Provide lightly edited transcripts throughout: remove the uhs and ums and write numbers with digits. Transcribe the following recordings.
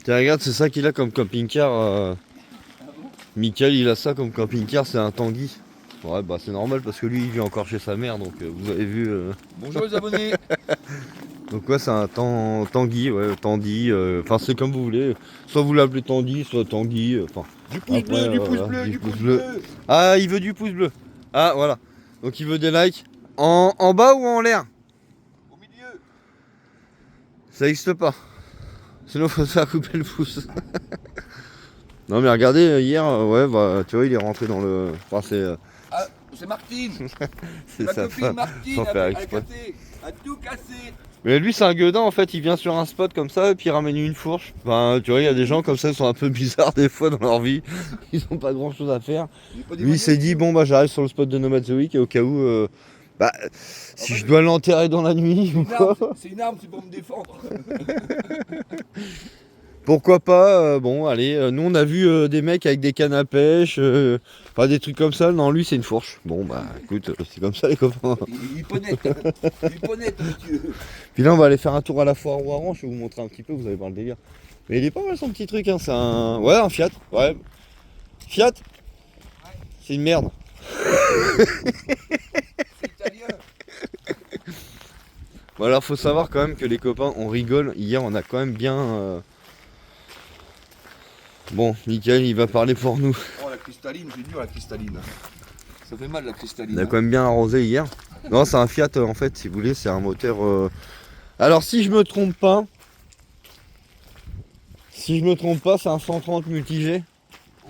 Tiens, regarde, c'est ça qu'il a comme camping-car. Mickaël, il a ça comme camping-car, c'est un Tanguy. Ouais, bah c'est normal parce que lui, il vit encore chez sa mère, donc vous avez vu. Bonjour les abonnés. Donc ouais, c'est un Tanguy, ouais, Tandy. Enfin, c'est comme vous voulez. Soit vous l'appelez Tandy, soit Tanguy. Enfin, Du pouce après, bleu, du pouce voilà, bleu, du du pouce pouce bleu. bleu. Ah, il veut du pouce bleu. Ah, voilà. Donc il veut des likes. En bas ou en l'air? Au milieu. Ça n'existe pas. Sinon, faut se faire couper le pouce. Non, mais regardez, hier, ouais, bah, tu vois, il est rentré dans le. Enfin, Ah, c'est Martine. c'est Ma sa copine femme, Martine sans faire a exprès. cassé, a tout cassé. Mais lui, c'est un gueudin, en fait, il vient sur un spot comme ça, et puis il ramène une fourche. Enfin, tu vois, il y a des gens comme ça qui sont un peu bizarres des fois dans leur vie. Ils ont pas grand chose à faire. Il est pas des Lui, il s'est maniaques, dit, hein. bon, bah, j'arrive sur le spot de Nomad The Week, et au cas où, bah, si bah, je dois l'enterrer dans la nuit ou quoi, C'est une arme, c'est pour me défendre. pourquoi pas, bon, allez, nous, on a vu des mecs avec des cannes à pêche, enfin, des trucs comme ça. Non, lui, c'est une fourche. Bon, bah, écoute, c'est comme ça, les copains. Il ponette. Il ponette, monsieur. Puis là, on va aller faire un tour à la foire au Orange, je vais vous montrer un petit peu, vous allez voir le délire. Mais il est pas mal son petit truc, hein. C'est un. Ouais, un Fiat. Ouais. Fiat. C'est une merde. C'est italien. Bon, alors, faut savoir quand même que les copains, on rigole. Hier, on a quand même bien. Bon, Mickaël, il va parler pour nous. Oh, la cristalline, c'est dur la cristalline. Ça fait mal la cristalline. On a quand même bien arrosé hier. Non, c'est un Fiat, en fait, si vous voulez, c'est un moteur. Alors, si je me trompe pas. Si je me trompe pas, c'est un 130 multi-G.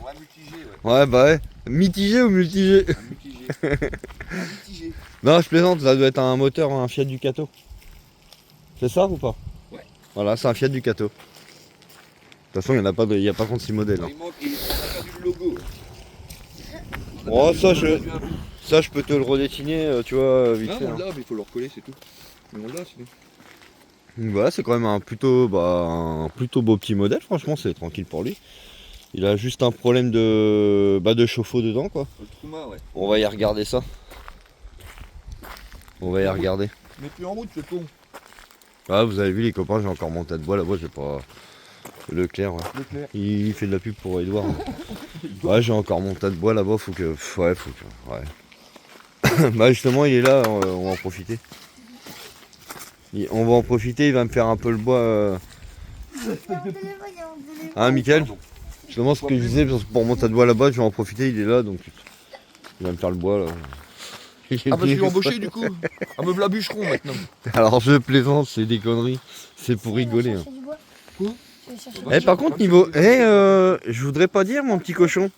Ouais, mitigé, ouais. Ouais, bah ouais. Mitigé ou multi-G? Un mitigé. Un mitigé. Non, je plaisante, ça doit être un moteur, un Fiat Ducato. C'est ça ou pas? Ouais. Voilà, c'est un Fiat Ducato. De toute façon, il n'y a pas 36 modèles. Hein. Il manque, il a perdu le logo. Oh, ça, je peux te le redessiner, tu vois, vite Non, fait. on Hein. l'a, mais il faut le recoller, c'est tout. Mais on l'a, c'est tout. Donc voilà, c'est quand même un plutôt beau petit modèle, franchement, c'est tranquille pour lui. Il a juste un problème de chauffe-eau dedans, quoi. Le Trouma, ouais. On va y regarder ça. On va y regarder. Mais plus en route, ce con. Ah, vous avez vu, les copains, j'ai encore mon tas de bois là-bas, j'ai pas. Leclerc, ouais. Leclerc. Il fait de la pub pour Edouard. Ouais, j'ai encore mon tas de bois là-bas, faut que. Ouais, faut que. Ouais. Bah, justement, il est là, on va en profiter. On va en profiter, il va me faire un peu le bois. Hein, Mickaël? Justement, ce que je disais, parce que pour mon tas de bois là-bas, je vais en profiter, il est là, donc. Il va me faire le bois là. Ah, bah, je suis embauché du coup. Ah, me v'là bûcheron maintenant. Alors, je plaisante, c'est des conneries. C'est pour rigoler. Hein. Quoi? Par contre, niveau. Je voudrais pas dire, mon petit cochon.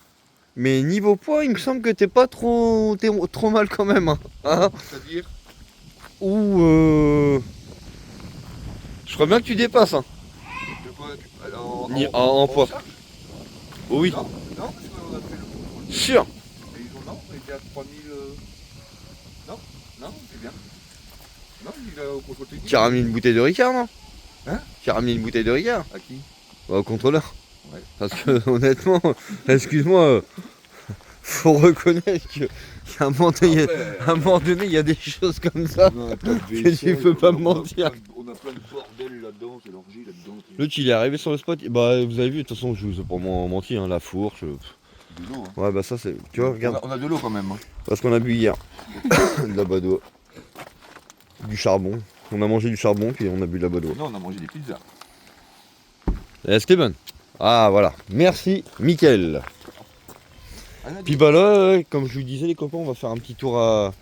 Mais niveau poids, il me semble que t'es pas trop. T'es trop mal quand même. Hein. C'est-à-dire? Ou. Je crois bien que tu dépasses. Hein. De quoi? Alors, En poids. sac? Oui. Non, non, parce qu'on a fait le contrôle. Sûr. Et ils ont non, on était à 3000. Non, non, c'est bien. Non, il a au contrôle technique. Tu as ramené une bouteille de Ricard, non? Hein? Tu as ramené une bouteille de Ricard? À qui? Bah, au contrôleur. Ouais. Parce que honnêtement, excuse-moi, faut reconnaître que qu'à un moment donné, à un moment donné, il y a des choses comme ça. Que tu peux pas me mentir. On a plein de bordel là-dedans, c'est l'orgie là-dedans. L'autre il est arrivé sur le spot, bah vous avez vu, de toute façon je vous ai pas menti, hein, la fourche. De l'eau, hein. Ouais bah ça c'est. Tu vois, regarde. On a de l'eau quand même. Hein. Parce qu'on a bu hier. De la badoie. Du charbon. On a mangé du charbon puis on a bu de la badoie. Non, on a mangé des pizzas. Est-ce que c'est bonne? Ah voilà. Merci Mickaël. Ah, Puis bah là, comme je vous disais les copains, on va faire un petit tour à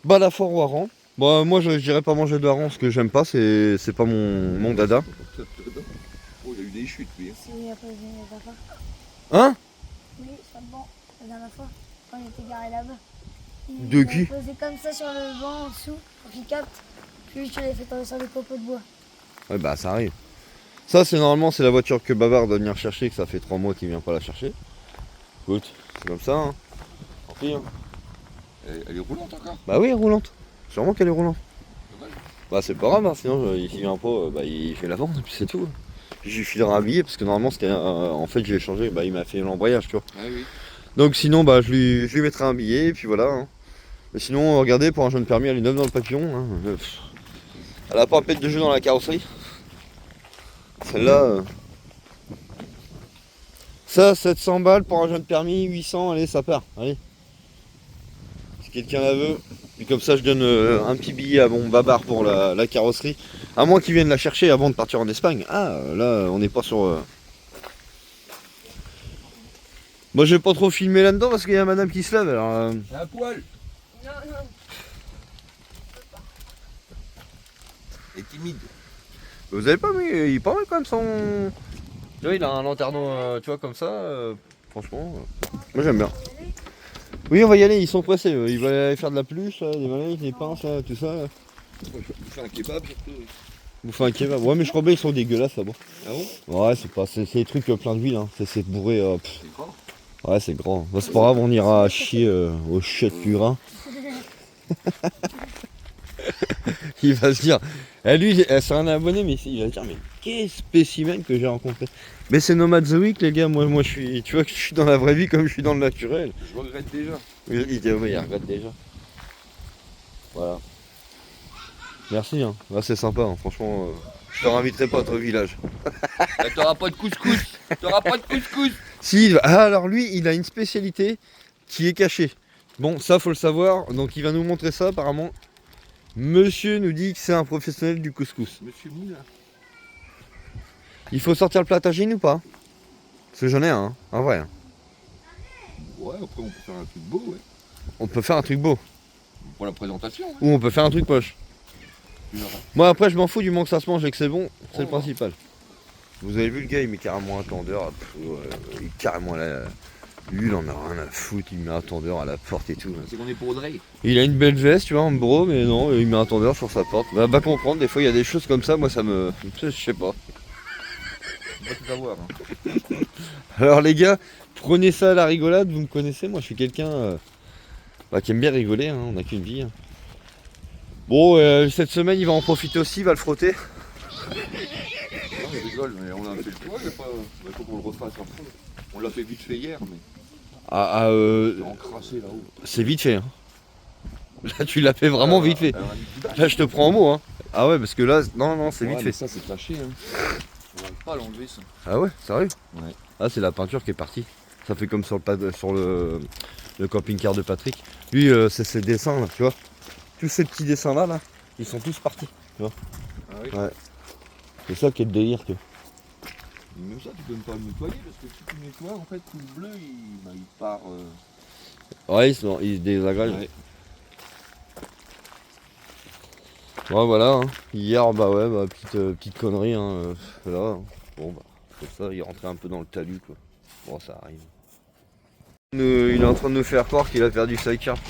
la foire au hareng. Bon moi je dirais pas manger de hareng, ce que j'aime pas, c'est pas mon dada. Oh, il a eu des chutes, lui. C'est à cause de papa. Hein? Oui, sur le banc, la dernière fois, quand il était garé là-bas. De qui? Il a posé comme ça sur le banc en dessous pour qu'il capte. Puis je l'ai fait tomber sur des copeaux de bois. Ouais bah ça arrive. Ça c'est normalement c'est la voiture que Bavard doit venir chercher, que ça fait 3 mois qu'il vient pas la chercher. Écoute, c'est comme ça hein. Tant pis, hein. Elle est roulante encore. Bah oui roulante. Sûrement qu'elle est roulante. Dommage. Bah c'est pas grave hein, sinon il vient pas, bah il fait la vente et puis c'est tout. Puis je lui filerai un billet parce que normalement c'était en fait j'ai échangé, bah il m'a fait l'embrayage tu vois. Ah oui. Donc sinon bah je lui mettrai un billet et puis voilà. Hein. Mais sinon regardez pour un jeune permis elle est neuve dans le papillon. Hein. Elle a pas un pet de jeu dans la carrosserie. Celle-là, Ça, 700 balles pour un jeune permis, 800, allez, ça part. Allez. Si quelqu'un la veut. Et comme ça, je donne un petit billet à mon babar pour la carrosserie. À moins qu'il vienne la chercher avant de partir en Espagne. Ah, là, on n'est pas sur... Moi, je vais pas trop filmer là-dedans parce qu'il y a madame qui se lève. Alors, C'est un poil. Non, non. Et timide. vous avez pas mis... Il est pas mal quand même son... Tu vois, il a un lanterneau, tu vois, comme ça. Franchement, moi j'aime bien. Oui, on va y aller, ils sont pressés. Ils veulent aller faire de la peluche, là, des malins, des pinces, là, tout ça. Là. Vous faites un kebab surtout. Oui. Bouffer un kebab. Ouais, mais je crois bien qu'ils sont dégueulasses là-bas. Ah bon? Ouais, c'est pas... c'est des trucs plein d'huile, hein. C'est bourré. C'est grand. Ouais, c'est grand. Bah, c'est pas grave, on ira chier au chiottes du Rhin. Il va se dire, lui, c'est un abonné, mais il va se dire, mais quel spécimen que j'ai rencontré. Mais c'est Nomad The Week, les gars. Moi, je suis, tu vois que je suis dans la vraie vie comme je suis dans le naturel. Je regrette déjà. Il regrette déjà. Voilà. Merci, hein. Là, c'est sympa, hein. Franchement. Je te réinviterai pas à ton village. Là, t'auras pas de couscous. T'auras pas de couscous. Si, alors lui, il a une spécialité qui est cachée. Bon, ça, faut le savoir. Donc, il va nous montrer ça, apparemment. Monsieur nous dit que c'est un professionnel du couscous. Monsieur Moulin. Il faut sortir le plat à tagine ou pas? Parce que j'en ai un, hein, en vrai. Hein. Ouais, après on peut faire un truc beau, ouais. On peut faire un truc beau. Pour la présentation. Ouais. Ou on peut faire un truc poche. Tu verras. Moi, après, je m'en fous du moment que ça se mange et que c'est bon. C'est le Oh. principal. Vous avez vu le gars, il met carrément un tendeur. Il carrément là. Lui, il en a rien à foutre. Il met un tendeur à la porte et tout. C'est qu'on est pour Drake. Il a une belle veste, tu vois, en bro, mais non, il met un tendeur sur sa porte. Bah, va comprendre, des fois, il y a des choses comme ça. Moi, ça me. Je sais pas. On va tout savoir. Hein. Alors les gars, prenez ça à la rigolade, vous me connaissez, moi je suis quelqu'un qui aime bien rigoler, hein, on n'a qu'une vie. Hein. Bon, cette semaine il va en profiter aussi, il va le frotter. Non, je rigole, mais on a fait le tour. Il faut qu'on le refasse après. On l'a fait vite fait hier, mais c'est encrassé là-haut. C'est vite fait. Hein. Là tu l'as fait vraiment vite fait. Là je te prends en mot. Hein. Ah ouais, parce que là, non, c'est vite mais fait. ça, c'est taché. Hein. On va pas l'enlever, ça. Ah ouais, sérieux? Ouais. Ah, c'est la peinture qui est partie. Ça fait comme sur le camping-car de Patrick. Lui, c'est ses dessins là, tu vois. Tous ces petits dessins là, ils sont tous partis. Ah oui. Ouais. C'est ça qui est le délire, tu vois. Même ça, tu peux même pas le nettoyer parce que si tu nettoies, en fait, tout le bleu, il part. Ouais, il se désagrège. Ouais. Ouais, voilà. Hein. Hier, bah ouais, petite connerie. Hein. Là, hein. Bon, bah, c'est ça, il rentrait un peu dans le talus, quoi. Bon, ça arrive. Il est en train de nous faire croire qu'il a perdu sa carte.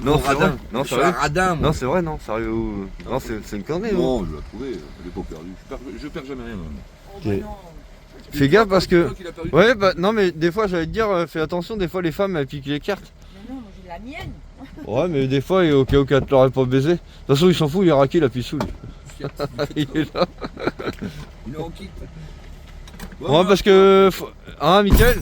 Non, c'est vrai. Non, Je suis sérieux. un radin, moi. Non, c'est vrai, non, sérieux. Non, c'est une connerie. Non, je l'ai trouvé, je l'ai pas perdu. Je perds jamais rien. Moi. Ok. Fais gaffe parce que. C'est toi qui l'as perdu. Ouais, bah non, mais des fois, j'allais te dire, fais attention, des fois, les femmes, elles piquent les cartes. Mais non, moi j'ai la mienne. Ouais, mais des fois, au cas où tu l'aurais pas baisé. De toute façon, il s'en fout, il est raqué, il appuie sous lui. Il est là. Il est en kit. Ouais, parce que. Hein, Mickaël?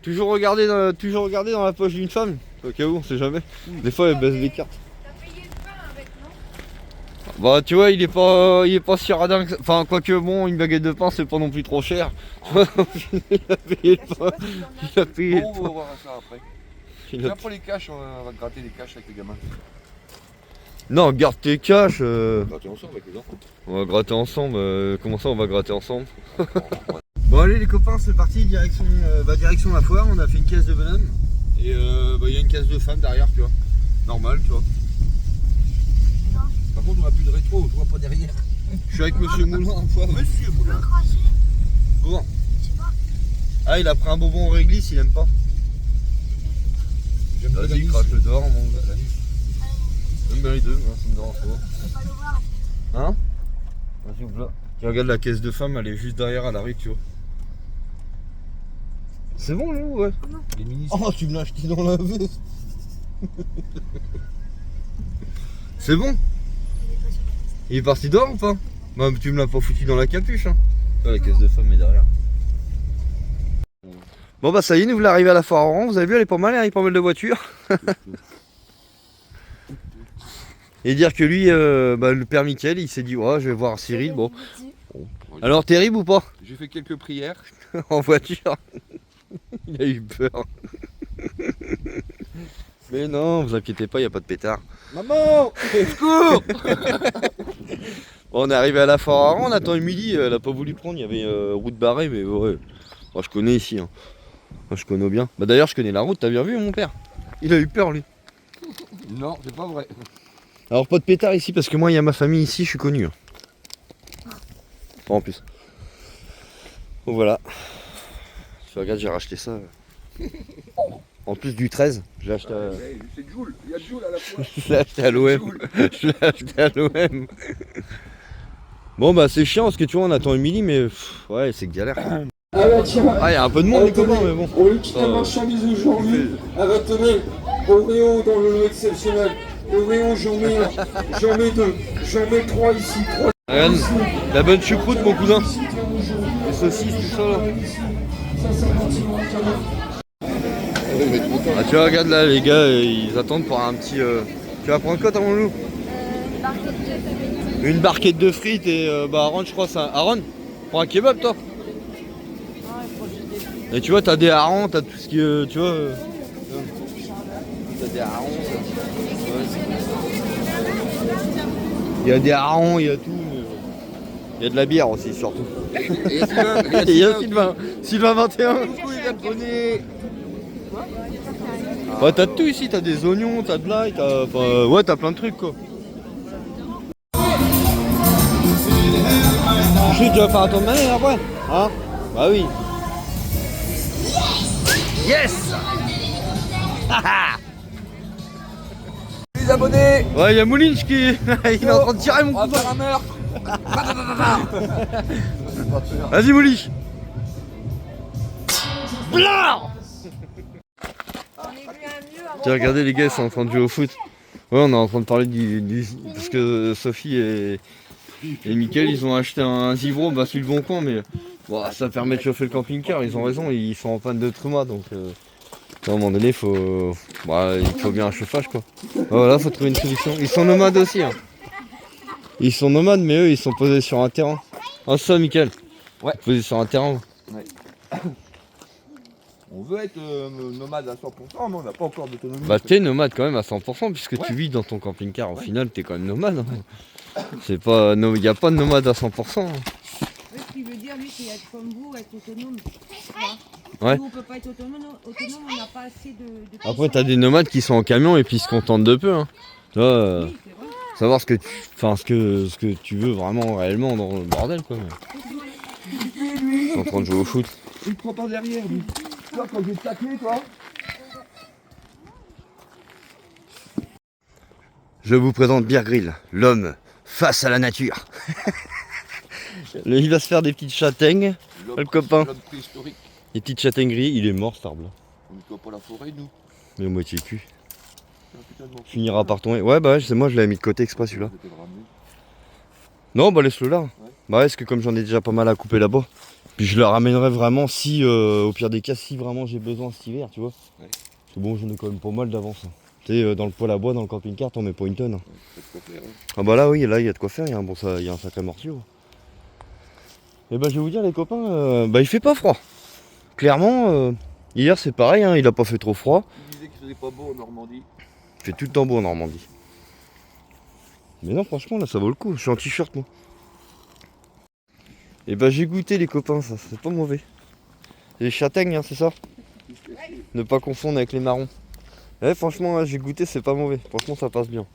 Toujours regarder dans la poche d'une femme, au cas où, on sait jamais. Des fois, elle baisse les cartes. T'as payé le pain avec, non? Bah, tu vois, il est pas si radin que ça. Enfin, quoique, bon, une baguette de pain, c'est pas non plus trop cher. Il a payé le pain. Il a payé Bon, le on va pain. voir ça après. Il a- Après les caches, on va gratter les caches avec les gamins. Non, garde tes caches. Gratter ensemble avec les enfants. On va gratter ensemble. Comment ça, on va gratter ensemble? Bon allez les copains, c'est parti, direction la foire, on a fait une caisse de bonhomme et il y a une caisse de femme derrière, tu vois. Normal, tu vois. Par contre, on a plus de rétro, je vois pas derrière. Je suis avec Monsieur Moulin en foire. Monsieur Moulin. Cracher, Bon. je sais pas. Ah, il a pris un bonbon en réglisse, il aime pas. J'aime bien Vas-y, l'anis. crache le dehors, mon gars. L'anis. J'aime bien les deux, moi, ça me dérange pas. Je peux pas l'ouvrir. Hein? Vas-y, ouvre là. Tu regardes la caisse de femme, elle est juste derrière à la rue, tu vois. C'est bon, Lou, ouais. Les mini. Oh, tu me l'as acheté dans la veste. C'est bon? Il est pas sur la liste. Il est parti dehors ou pas? Bah, tu me l'as pas foutu dans la capuche, hein. La caisse de femme est derrière. Bon bah ça y est, nous voilà arrivés à la foire à Oran. Vous avez vu, elle est pas mal, hein, il y a pas mal de voitures. Et dire que lui, le père Mickaël, il s'est dit, ouais, je vais voir Cyril. Bon, Alors terrible ou pas? J'ai fait quelques prières. En voiture. Il a eu peur. Mais non, vous inquiétez pas, il n'y a pas de pétard. Maman, au secours. Bon, on est arrivé à la Forara, on attend Émilie, elle a pas voulu prendre, il y avait route barrée, mais ouais. Moi je connais ici, hein. Moi je connais bien. Bah d'ailleurs je connais la route, t'as bien vu mon père? Il a eu peur lui. Non, c'est pas vrai. Alors pas de pétard ici parce que moi il y a ma famille ici, je suis connu. Hein. En plus. Donc voilà. Tu regardes, j'ai racheté ça. En plus du 13, je l'ai acheté à... C'est Joule, il y a Joule à la fois. Je l'ai acheté à l'OM. Je l'ai acheté à l'OM. Bon bah c'est chiant parce que tu vois on attend Émilie mais ouais c'est galère. Ah bah tiens, Ah il y a un peu de monde les copains mais bon. on liquide la marchandise aujourd'hui. Ah bah tenez, Oreo dans le lot exceptionnel. Oreo j'en mets un, j'en mets deux, j'en mets trois ici, trois Regarde, ici. la bonne choucroute mon cousin. Ici, tiens, bonjour. Les saucisses tout ça là. Ici, 550 centimes, Ah tu vois regarde là les gars ils attendent pour un petit... Tu vas prendre quoi ta mon loup? Une barquette de frites et bah Aaron je crois ça. Aaron, prends un kebab toi. Et tu vois t'as des harengs, t'as tout ce qui tu vois. T'as des harengs, il y a des harengs, il y a tout. Il y a de la bière aussi surtout. Et Sylvain, Et il y a Sylvain. Sylvain 21. Ouais t'as de tout ici, t'as des oignons, t'as de l'ail, t'as. Enfin, ouais t'as plein de trucs quoi. Tu vas faire un tour de manette après? Hein? Bah oui. Yes! les abonnés. Ouais, il y a Moulinch qui il est en train de tirer mon On va couteau. faire un meurtre. Vas-y Moulinch. Blanc! Tiens, regardez les gars, ils sont en train de jouer au foot. Ouais, on est en train de parler parce que Sophie et Mickaël, ils ont acheté un Zivro, bah sur le bon coin, mais bon, ça permet de chauffer le camping-car, ils ont raison, ils sont en panne de trauma, donc à un moment donné, il faut bien un chauffage quoi. Voilà, faut trouver une solution. Ils sont nomades aussi. Hein. Ils sont nomades, mais eux, ils sont posés sur un terrain. Ah ça, Mickaël. Ouais. Posés sur un terrain. On veut être nomade à 100%, mais on n'a pas encore d'autonomie. Bah t'es nomade quand même à 100% puisque tu vis dans ton camping-car. Au final, t'es quand même nomade. Hein. C'est pas, il n'y a pas de nomade à 100%. Hein. Oui, ce qui veut dire, lui, c'est être comme vous, être autonome. Ouais. Nous, on peut pas être autonome, on n'a pas assez de Après, t'as des nomades qui sont en camion et puis ils se contentent de peu. Hein. Tu vois, Oui, c'est vrai. savoir ce que tu veux vraiment réellement dans le bordel quoi. Ils sont en train de jouer au foot. Il prend pas derrière, lui. Toi, quand j'ai taclé, toi. Je vous présente Beer Grill, l'homme face à la nature. Il va se faire des petites châtaignes, le copain. L'homme préhistorique. Des petites châtaignes grillées, il est mort cet arbre là. On nettoie pas la forêt, nous. Mais moitié cul. C'est un putain de mensonge. Finira par tomber. Ouais bah ouais, c'est moi je l'avais mis de côté exprès celui-là. C'était vraiment nul. Non bah laisse-le là. Bah ouais, parce que comme j'en ai déjà pas mal à couper là-bas. Puis je le ramènerai vraiment si, au pire des cas, si vraiment j'ai besoin cet hiver, tu vois. Ouais. Parce que bon, j'en ai quand même pas mal d'avance. Hein. Tu sais, dans le poêle à bois, dans le camping-car, t'en mets pas une tonne. Hein. C'est de quoi faire, hein. Ah bah là, oui, là, il y a de quoi faire, il y a un sacré morceau. Et bah je vais vous dire les copains, bah il fait pas froid. Clairement, hier c'est pareil, hein, il a pas fait trop froid. Il disait qu'il faisait pas beau en Normandie. Il fait tout le temps beau en Normandie. Mais non, franchement, là, ça vaut le coup. Je suis en t-shirt, moi. Et bah j'ai goûté les copains, ça, c'est pas mauvais. Les châtaignes, hein, c'est ça? Ne pas confondre avec les marrons. Ouais, franchement, là, j'ai goûté, c'est pas mauvais. Franchement, ça passe bien.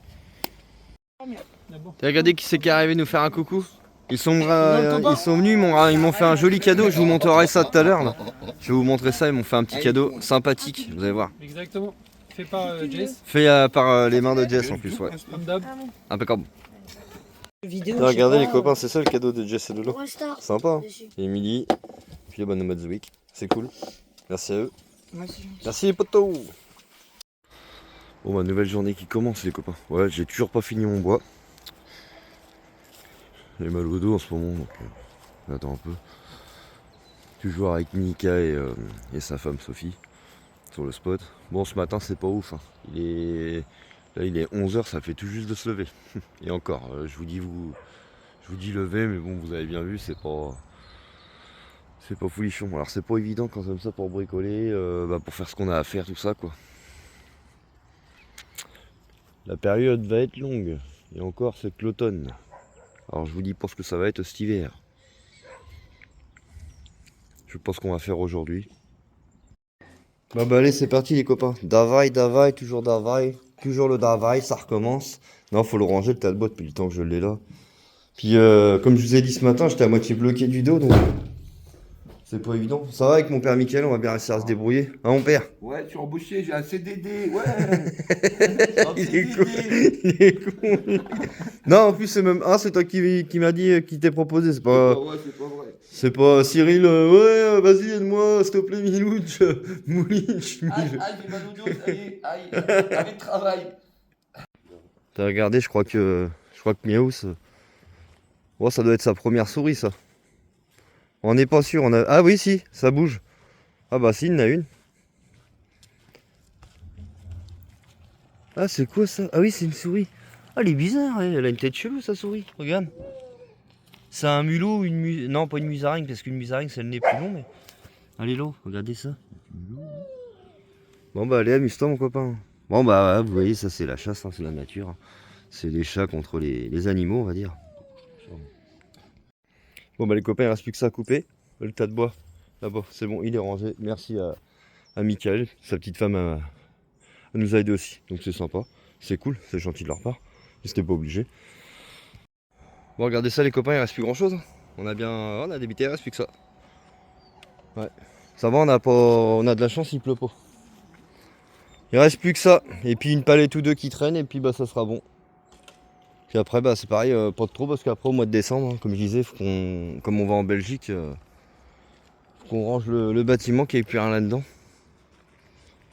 T'as regardé qui c'est qui est arrivé nous faire un coucou? Ils sont venus, ils m'ont fait un joli cadeau. Je vous montrerai ça tout à l'heure. Là. Je vais vous montrer ça. Ils m'ont fait un petit cadeau sympathique. Vous allez voir. Exactement. Fait par Jess. Fait par les mains de Jess en plus, ouais. Comme d'hab. Impeccable. Vidéo, Regardez les copains, c'est ça le cadeau de Jess et Lolo. One star. Sympa. Hein. Dessus. Et Emily, puis les bonnes nomads The Week. C'est cool. Merci à eux. Merci. Merci les potos. Bon bah nouvelle journée qui commence les copains. Ouais, j'ai toujours pas fini mon bois. J'ai mal au dos en ce moment donc j'attends un peu. Toujours avec Nika et sa femme Sophie sur le spot. Bon ce matin c'est pas ouf. Hein. Il est 11h, ça fait tout juste de se lever. Et encore, je vous Je vous dis levé, mais bon, vous avez bien vu, c'est pas folichon. Alors c'est pas évident quand comme ça pour bricoler, pour faire ce qu'on a à faire, tout ça quoi. La période va être longue, et encore c'est que l'automne. Alors je vous dis pas ce que ça va être cet hiver. Je pense qu'on va faire aujourd'hui. Bah allez, c'est parti les copains. Davaille, toujours le davaille, ça recommence. Non, faut le ranger le tas de bois depuis le temps que je l'ai là. Puis comme je vous ai dit ce matin, j'étais à moitié bloqué du dos, donc c'est pas évident. Ça va avec mon père Mickaël, on va bien réussir à se débrouiller. Hein mon père? Ouais, tu es embauché, j'ai un CDD, ouais. Il est con. Il est con. Non, en plus c'est même... Ah, c'est toi qui m'a dit, qui t'est proposé, c'est pas... Ouais, c'est pas vrai. C'est pas Cyril, ouais, vas-y, aide-moi, s'il te plaît, Milouch, Moulinch. Aïe, j'ai mal au dos, ça y est, aïe, arrête de travail. T'as regardé, je crois que Miaous, oh, ça doit être sa première souris, ça. On n'est pas sûr, Ah oui, si, ça bouge. Ah bah si, il y en a une. Ah, c'est quoi ça? Ah oui, c'est une souris. Ah, elle est bizarre, elle a une tête chelou, sa souris, regarde. C'est un mulot ou une non, pas une musaraigne, parce qu'une musaraigne, c'est le nez plus long, mais... Allez, là, regardez ça. Bon bah allez, amuse-toi, mon copain. Bon bah, vous voyez, ça c'est la chasse, hein, c'est la nature. C'est les chats contre les animaux, on va dire. Bon bah les copains, il ne reste plus que ça à couper. Le tas de bois, là-bas, c'est bon, il est rangé. Merci à Mickaël, sa petite femme elle nous a aidé aussi. Donc c'est sympa, c'est cool, c'est gentil de leur part. Ils n'étaient pas obligés. Bon, regardez ça les copains, il reste plus grand chose. On a débité, il reste plus que ça. Ouais. Ça va, on a de la chance, il pleut pas. Il reste plus que ça. Et puis une palette ou deux qui traînent et puis bah ça sera bon. Puis après bah c'est pareil, pas de trop parce qu'après au mois de décembre, hein, comme je disais, comme on va en Belgique, faut qu'on range le bâtiment qu'il n'y ait plus rien là-dedans.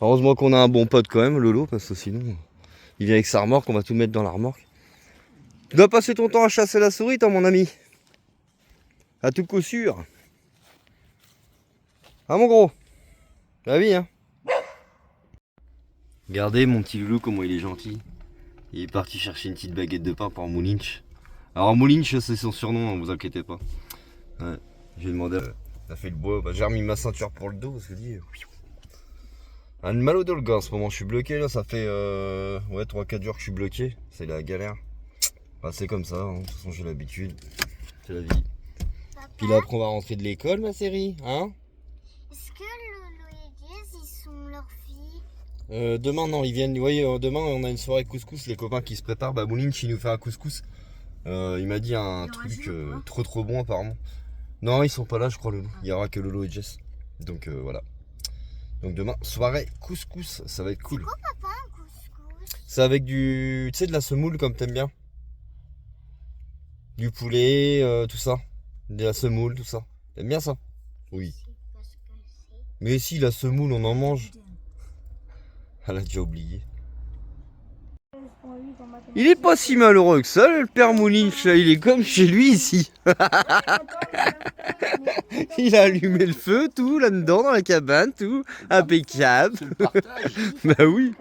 Heureusement qu'on a un bon pote quand même, Lolo, parce que sinon il vient avec sa remorque, on va tout mettre dans la remorque. Tu dois passer ton temps à chasser la souris, toi, mon ami. À tout coup sûr. Ah, mon gros. La vie, hein. Regardez mon petit loulou, comment il est gentil. Il est parti chercher une petite baguette de pain pour Moulinch. Alors, Moulinch, c'est son surnom, hein, vous inquiétez pas. Ouais, j'ai demandé. Ça fait le bois. Bah, j'ai remis ma ceinture pour le dos parce que dit. Un mal au dos, le gars, en ce moment. Je suis bloqué, là. Ça fait 3-4 jours que je suis bloqué. C'est la galère. Bah, c'est comme ça, hein. De toute façon j'ai l'habitude, c'est la vie. Papa, Puis là après on va rentrer de l'école ma série, hein? est-ce que Lolo et Jess, ils sont leurs filles? Demain non, ils viennent, vous voyez, demain on a une soirée couscous, les copains qui se préparent, bah Moulinch il nous fait un couscous. Il m'a dit un truc trop bon apparemment. Non ils sont pas là je crois Lolo, il y aura que Lolo et Jess. Donc voilà. Donc demain, soirée couscous, ça va être cool. C'est quoi papa un couscous? C'est avec du, tu sais de la semoule comme t'aimes bien. Du poulet, tout ça. De la semoule, tout ça. T'aimes bien ça? Oui. Mais si, la semoule, on en mange. Elle a déjà oublié. Il est pas si malheureux que ça, le père Moulinch. Il est comme chez lui ici. Il a allumé le feu, tout, là-dedans, dans la cabane, tout. Impeccable. Bah oui.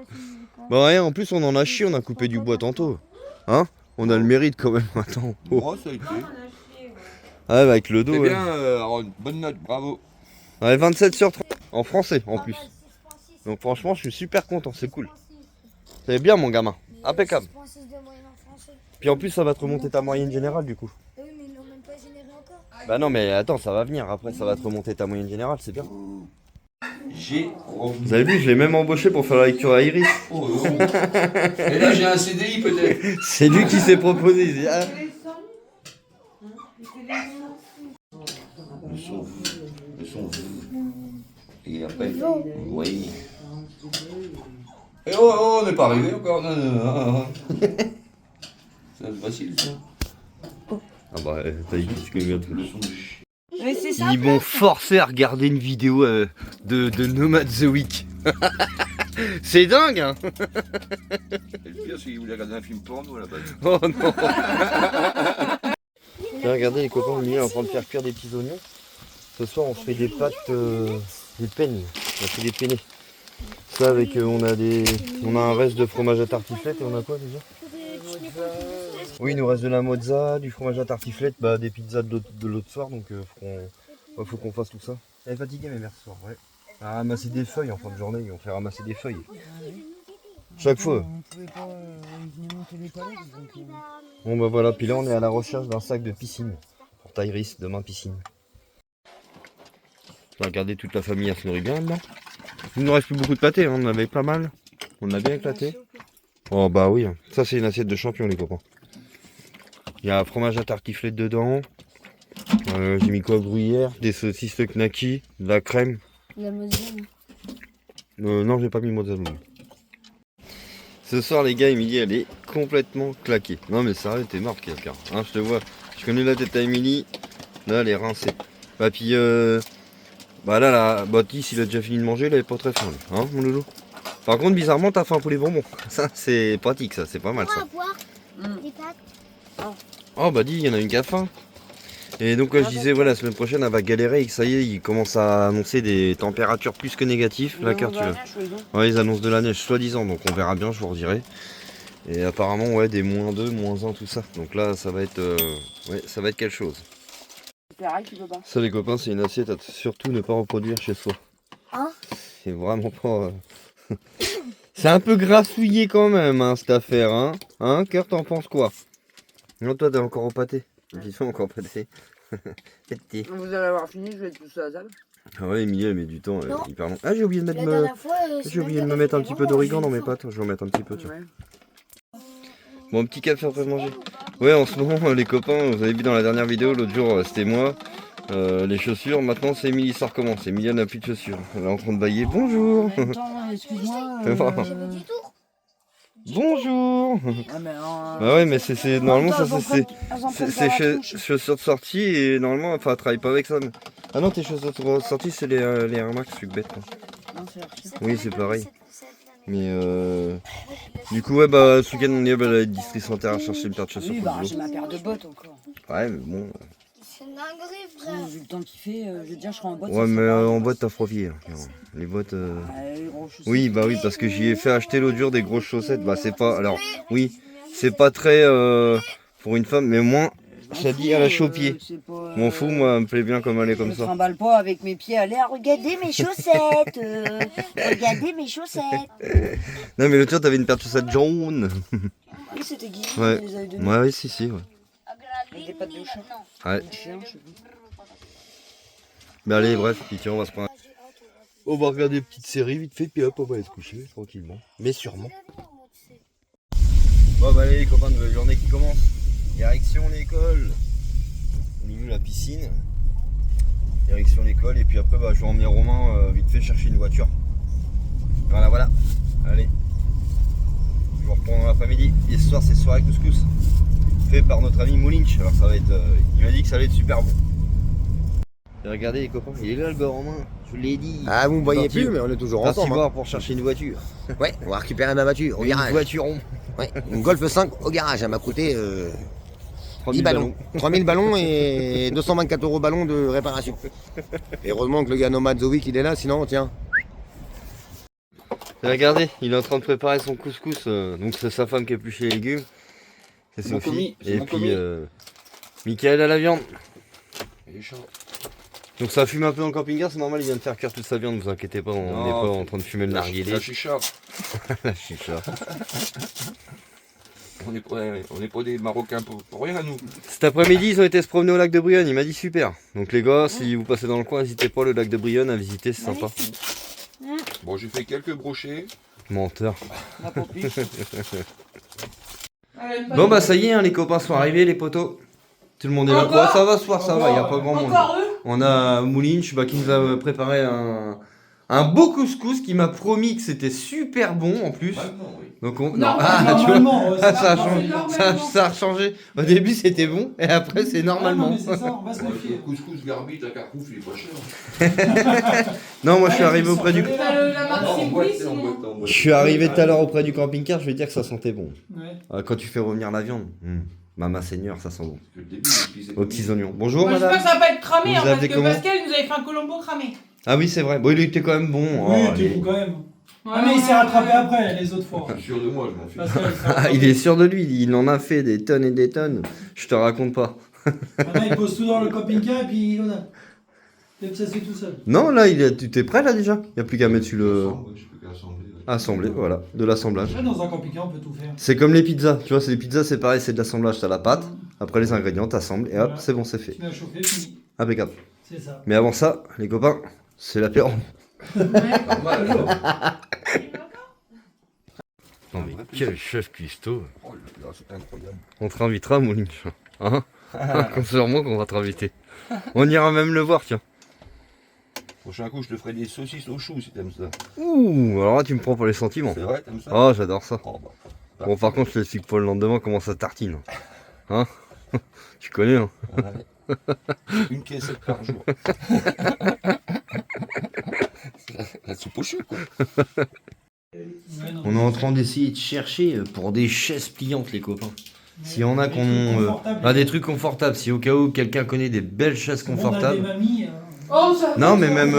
Bah rien, en plus, on en a chié, on a coupé du bois tantôt. Hein? On a le mérite quand même, attends. Oh. Oh, ça a été. Ah, bah avec le dos. C'est Ouais. bien, Aaron. Bonne note, bravo. Ouais, 27 sur 30. En français, en plus. Donc franchement, je suis super content, c'est cool. C'est bien, mon gamin. Impeccable. 6,6 de moyenne en français. Puis en plus, ça va te remonter ta moyenne générale, du coup. Oui, mais ils n'ont même pas généré encore. Bah non, mais attends, ça va venir. Après, ça va te remonter ta moyenne générale, c'est bien. J'ai Vous avez vu, je l'ai même embauché pour faire la lecture à Iris. Oh, oh. Et là, j'ai un CDI peut-être. C'est lui qui s'est proposé. Il dit, ah. Le son. Et après, oui. Et oh, on n'est pas arrivé encore. Non. C'est facile ça. Ah bah, t'as dit que tu connais Le son de chien. Mais c'est ça. Ils m'ont forcé à regarder une vidéo de Nomad the Week. C'est dingue, hein. Et le pire, c'est qu'il voulait regarder un film porno à la base. Oh non. Tiens, regardez les copains, on est en train de faire cuire des petits oignons. Ce soir, on fait des pâtes, des peines. On a fait des penne. Ça avec, on a un reste de fromage à tartiflette et on a quoi déjà? Oui, il nous reste de la mozza, du fromage à tartiflette, bah, des pizzas de l'autre soir, donc faut qu'on fasse tout ça. Elle est fatiguée, mes mères, ce soir, ouais. Elle a ramassé des feuilles en fin de journée, ils ont fait ramasser des feuilles. Chaque fois. On pouvait pas venir monter les toilettes, donc... Bon bah voilà, puis là on est à la recherche d'un sac de piscine. Pour Tyrese, demain piscine. Regardez, toute la famille elle se nourrit bien dedans. Il ne nous reste plus beaucoup de pâté, hein, on en avait pas mal. On a bien éclaté. Oh bah oui, ça c'est une assiette de champion les copains. Il y a un fromage à tartiflette dedans. J'ai mis quoi, gruyère, des saucisses knacky, de la crème. La mozzarella. Non, j'ai pas mis mozzarella. Ce soir les gars, Emilie elle est complètement claquée. Non mais ça, t'es morte quelqu'un. Hein, je te vois. Je connais la tête à Emilie. Là elle est rincée. Bah puis bah là la Baptiste il a déjà fini de manger, il avait pas très faim lui. Hein mon loulou. Par contre bizarrement t'as faim pour les bonbons. Ça c'est pratique ça, c'est pas mal ça. Des pâtes. Oh bah dis, il y en a une qui a faim. Et donc je disais voilà, la semaine prochaine elle va galérer et que ça y est, ils commencent à annoncer des températures plus que négatives. La carte tu vois. Ouais, ils annoncent de la neige soi-disant, donc on verra bien, je vous redirai. Et apparemment ouais, des -2, -1, tout ça. Donc là ça va être ouais, ça va être quelque chose. Ça les copains, c'est une assiette à surtout ne pas reproduire chez soi. Hein? C'est vraiment pas... c'est un peu grassouillé quand même hein, cette affaire hein. Hein, Cœur, t'en penses quoi? Non, toi t'es encore au pâté. Ils sont encore pâté. Petit. Vous allez avoir fini, je vais être tout ça à table. Ah ouais, Emilie elle met du temps, Non. hyper long. Ah j'ai oublié de mettre La dernière fois, j'ai oublié de me mettre un petit peu d'origan dans mes pâtes. Je vais en mettre un petit peu tiens. Bon, un petit café après manger. Ouais, en ce moment, les copains, vous avez vu dans la dernière vidéo, l'autre jour, c'était moi. Les chaussures, maintenant c'est Emilie, ça recommence. Emilie n'a plus de chaussures. Elle est en train de bailler. Bonjour. En même temps, excuse-moi. J'ai fait petit tour. Bonjour. Ah, mais Bah ouais, mais c'est normalement ça c'est c'est chaussures de sortie et normalement, enfin, elle travaille pas avec ça. Mais... Ah non, tes chaussures de sortie, c'est les Air Max, je suis bête. Quoi. Non, c'est Archie. Oui, c'est pareil. Mais du coup, ouais, bah, ce week-end, on y est à la district sanitaire à chercher une paire de chaussures Oui, pour bah le j'ai boulot. ma paire de bottes encore. Ouais, mais bon. C'est une dinguerie, frère. Vu le temps qu'il fait, je veux dire, je serai en bottes. Ouais, mais en boîte, t'as profité. Les boîtes. Oui, bah oui, parce que j'y ai fait acheter l'autre jour des grosses chaussettes. Bah, c'est pas. Alors, oui, c'est pas très. Pour une femme, mais moins. Ça dit à la chaupier. M'en fous, moi, elle me plaît bien comme elle est comme Je ça. trimballe pas avec mes pieds à l'air. Regardez mes chaussettes. Regardez mes chaussettes. Non, mais l'autre jour, t'avais une paire de chaussettes jaunes. Oui, c'était Guy. Ouais. Il les avait données. Ouais, oui, si, ouais. Avec des pattes de chat. Ouais. De chien, je sais plus. Mais allez, bref, puis tiens, on va se prendre. On va regarder une petite série vite fait, puis hop, on va aller se coucher tranquillement. Mais sûrement. Bon, bah allez, les copains, nouvelle journée qui commence. Direction l'école. On a vu la piscine. Direction l'école, et puis après, bah, je vais emmener Romain vite fait chercher une voiture. Voilà, voilà. Allez. Je vous reprends dans l'après-midi. Et ce soir, c'est soirée couscous. Fait par notre ami Moulinch. Alors, ça va être. Il m'a dit que ça allait être super bon. Et regardez, les copains, il est là le gars Romain. Je vous l'ai dit. Ah, vous me voyez Parti. plus, mais on est toujours Parti ensemble. voir pour chercher une voiture. Ouais, on va récupérer ma voiture au Une garage. voituron. Ouais, une Golf 5 au garage. Elle m'a coûté 3000 10 ballons. 3000 ballons et 224 € ballons de réparation. Et heureusement que le gars Nomad Zovic il est là, sinon, tiens. Et regardez, il est en train de préparer son couscous. Donc c'est sa femme qui épluche les légumes. C'est mon Sophie. commis, c'est Et mon puis commis. Michael à la viande. Il est chaud. Donc ça fume un peu dans le camping-car, c'est normal, il vient de faire cuire toute sa viande, vous inquiétez pas, on n'est pas en train de fumer le narguilé. La chicha. La chicha. On est pas des Marocains pour rien, nous. Cet après-midi, ils ont été se promener au lac de Brionne, il m'a dit super. Donc les gars, si vous passez dans le coin, n'hésitez pas, le lac de Brionne à visiter, c'est sympa. Bon, j'ai fait quelques brochets. Menteur. La popie. Bon bah ça y est, hein, les copains sont arrivés, les potos. Tout le monde est là. Ouais, ça va ce soir, ça va, il n'y a pas grand monde. On a Moulinch qui nous a préparé un beau couscous qui m'a promis que c'était super bon en plus. Donc on... Non, ah, tu vois, ça a changé. Ça a changé. Au début c'était bon et après c'est normalement. Non, mais c'est ça, on va se méfier. Le couscous garbite à Carrefour, il est pas cher. Non, moi je suis arrivé auprès du... La marque En boîte, c'est en Simpli, boîte, en boîte. Je suis arrivé tout à l'heure auprès du camping-car, je vais dire que ça sentait bon. Ouais. Quand tu fais revenir la viande, Mama Seigneur, ça sent bon. Le début, les petits Aux petits oignons. Bonjour Moi, j'espère madame. que ça va pas être cramé, Vous hein, parce appelez que comment Pascal nous avait fait un colombo cramé. Ah oui c'est vrai, bon il était quand même bon. Oui, Oh, t'es allez. bon quand même. Ah mais il s'est rattrapé après les autres fois. Je suis sûr de moi, je m'en fiche. Parce que il s'est Ah, rattrapé. il est sûr de lui, il en a fait des tonnes et des tonnes. Je te raconte pas. Maintenant il pose tout dans le camping-car et puis voilà. Et puis ça se fait tout seul. Non, là, tu t'es prêt là déjà? Il n'y a plus qu'à mettre sur le. Je peux qu'à assembler. ouais. Assembler, voilà, de l'assemblage. Après, dans un camping-car on peut tout faire. C'est comme les pizzas, tu vois, c'est les pizzas, c'est pareil, c'est de l'assemblage. T'as la pâte, après les ingrédients, t'assembles et hop, Voilà. c'est bon, c'est fait. Tu mets à chauffer, fini. Impeccable. C'est ça. Mais avant ça, les copains, c'est l'apéro. Normal, alors. Non mais quel chef cuistot. Oh là là, c'est incroyable. On te réinvitera, Moulinch. Hein? Compte sur moi qu'on va te réinviter. On ira même le voir, tiens. Prochain coup, je te ferai des saucisses au chou si t'aimes ça. Ouh, alors là, tu me prends pour les sentiments. C'est vrai, t'aimes ça? Oh, j'adore ça. Oh, bah, Bon, par contre, je te explique pas le lendemain comment ça tartine. Hein? Tu connais, hein? ouais. Une caissette par jour. La soupe au chou, quoi. Ouais, non, On est en train d'essayer de chercher pour des chaises pliantes, les copains. S'il y en a des qu'on trucs ont. confortables. Pas des trucs confortables, si au cas où quelqu'un connaît des belles chaises On a des confortables. mamies. Non mais même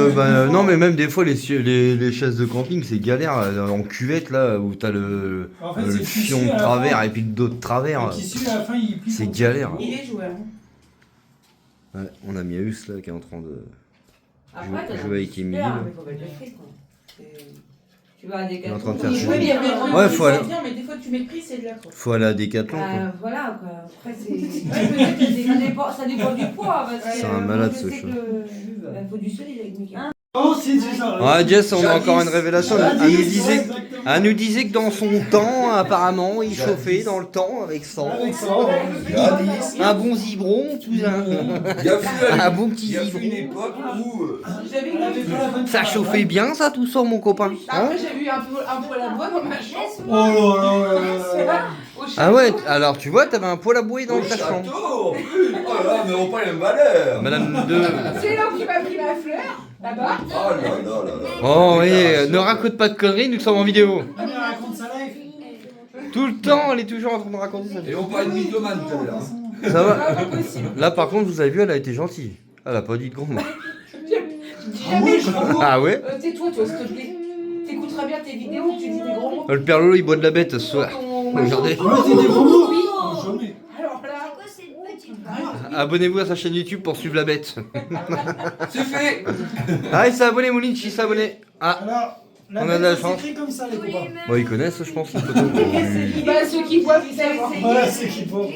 non mais même des fois les chaises de camping c'est galère en cuvette là où t'as le, En fait, le c'est le tissu fion de à la travers fin. et puis le dos de travers. Le tissu à la fin il plie. C'est contre- galère. Il est joueur. Ouais, on a Miaus là qui est en train de. Après, t'as jouer avec super, Émile. mais faut mettre le fric, quoi. Tu vas à des Il est en train de cartons, faire il ça. joue bien, mais Ouais, ouais, faut aller- bien, mais des fois tu méprises, c'est de la faute. Faut aller à Décathlon quoi. Voilà, quoi. Après, c'est. Ouais, peut-être que ça dépend du poids. parce que, C'est un malade, moi, ce je sais chat. que, faut du solide avec Mickey. Oh, c'est ça. Ouais Jess on a encore une révélation. Jadis, Elle nous disait que dans son temps apparemment il chauffait dans le temps avec ça. Avec ça. Un bon zibron, tout un, Il y a eu un bon petit il y a eu une zibron. époque où. J'avais Elle avait eu. pas la bonne Ça parole. chauffait bien ça tout ça mon copain. Hein Après, j'ai eu un poil à bois dans ma chambre. Oh là là là là. Au Ah ouais, alors tu vois, t'avais un poêle à bouer dans Au ta chambre. château, en plus. Oh là là, mais on pas les mêmes valeurs. Madame de... C'est là où tu m'as pris ma fleur, là-bas. Oh là là là là. Oh oui, ne raconte pas de conneries, nous sommes en vidéo. Ah, mais elle raconte sa life. Tout le temps, elle est toujours en train de raconter ça. Et on parle de mythomane tout à l'heure. Ça va Pas possible. Là par contre, vous avez vu, elle a été gentille. Elle a pas dit de gros mots. Je dis jamais gros mots. Ah ouais? Tais-toi, toi, s'il te plaît. T'écouteras bien tes vidéos, tu dis des gros mots. Le père Lolo, il boit de la bête ce soir. Ton Regardez. machin. Ouais, c'est des gros mots. Oui. Oh, jamais. Alors là, Quoi, c'est une petite balle? Abonnez-vous à sa chaîne YouTube pour suivre la bête. C'est fait. Ah, il s'est abonné, Moulinch, il s'est abonné. Ah, Alors, la On a de la bête, ça chance. s'écrit comme ça, les copains. bon, ils connaissent, je pense, la photo. bah, ceux qui boivent, ils savent. Voilà, c'est qui pauvre.